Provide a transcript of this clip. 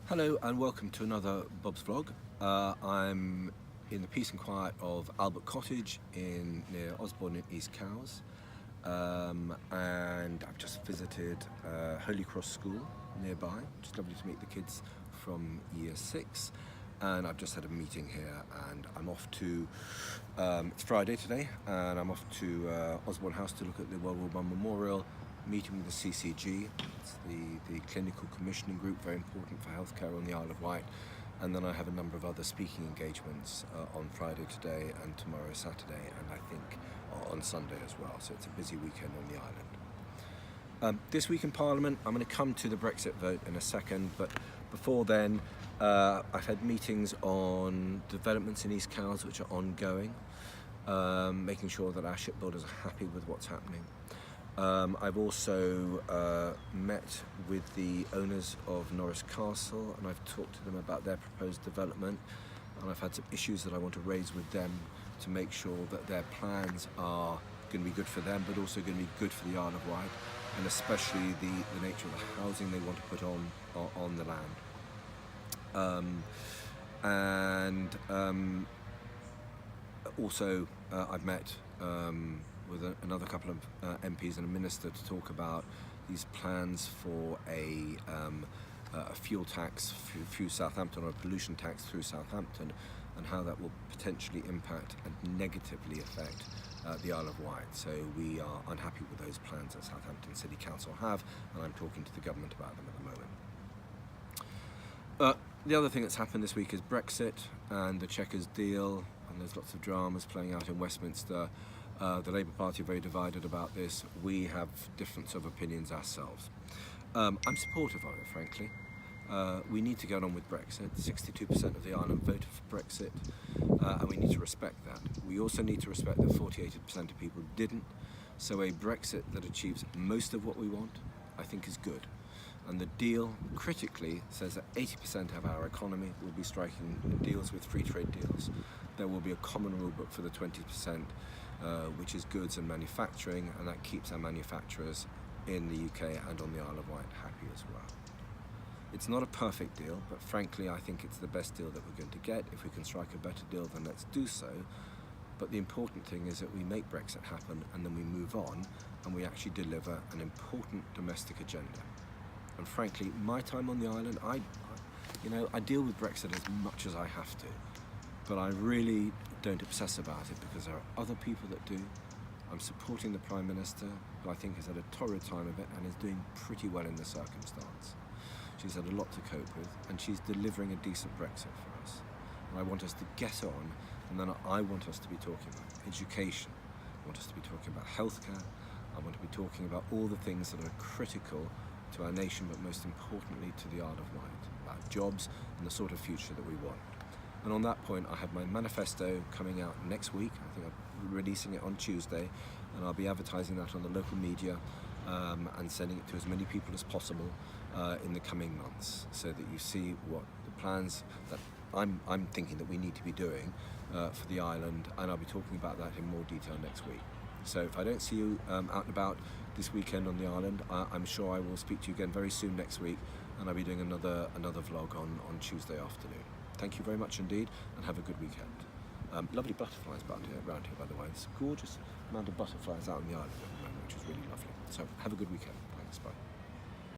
Hello and welcome to another Bob's Vlog. I'm in the peace and quiet of Albert Cottage near Osborne in East Cowes, and I've just visited Holy Cross School nearby, which is lovely to meet the kids from Year 6, and I've just had a meeting here and I'm off to, it's Friday today, and I'm off to Osborne House to look at the World War I Memorial, meeting with the CCG, it's the Clinical Commissioning Group, very important for healthcare on the Isle of Wight, and then I have a number of other speaking engagements on Friday today and tomorrow Saturday, and I think on Sunday as well, so it's a busy weekend on the island. This week in Parliament, I'm going to come to the Brexit vote in a second, but before then I've had meetings on developments in East Cowes which are ongoing, making sure that our shipbuilders are happy with what's happening. I've also met with the owners of Norris Castle, and I've talked to them about their proposed development, and I've had some issues that I want to raise with them to make sure that their plans are going to be good for them, but also going to be good for the Isle of Wight, and especially the nature of the housing they want to put on the land. Also I've met with another couple of MPs and a minister to talk about these plans for a fuel tax through Southampton, or a pollution tax through Southampton, and how that will potentially impact and negatively affect the Isle of Wight. So we are unhappy with those plans that Southampton City Council have, and I'm talking to the government about them at the moment. The other thing that's happened this week is Brexit and the Chequers deal, and there's lots of dramas playing out in Westminster. The Labour Party are very divided about this. We have different sort of opinions ourselves. I'm supportive of it, frankly. We need to get on with Brexit. 62% of the island voted for Brexit, and we need to respect that. We also need to respect that 48% of people didn't. So a Brexit that achieves most of what we want, I think, is good. And the deal, critically, says that 80% of our economy will be striking deals with free trade deals. There will be a common rule book for the 20%, which is goods and manufacturing, and that keeps our manufacturers in the UK and on the Isle of Wight happy as well. It's not a perfect deal, but frankly I think it's the best deal that we're going to get. If we can strike a better deal, then let's do so. But the important thing is that we make Brexit happen, and then we move on and we actually deliver an important domestic agenda. And frankly, my time on the island, I deal with Brexit as much as I have to, but I really don't obsess about it because there are other people that do. I'm supporting the Prime Minister, who I think has had a torrid time of it and is doing pretty well in the circumstance. She's had a lot to cope with, and she's delivering a decent Brexit for us. And I want us to get on, and then I want us to be talking about education. I want us to be talking about healthcare. I want to be talking about all the things that are critical to our nation, but most importantly to the Isle of Wight, about jobs and the sort of future that we want. And on that point, I have my manifesto coming out next week. I think I'm releasing it on Tuesday, and I'll be advertising that on the local media and sending it to as many people as possible in the coming months, so that you see what the plans that I'm thinking that we need to be doing for the island, and I'll be talking about that in more detail next week. So if I don't see you out and about this weekend on the island, I'm sure I will speak to you again very soon next week, and I'll be doing another vlog on Tuesday afternoon. Thank you very much indeed, and have a good weekend. Lovely butterflies around here, by the way. There's a gorgeous amount of butterflies out on the island at the moment, which is really lovely. So have a good weekend. Thanks, bye.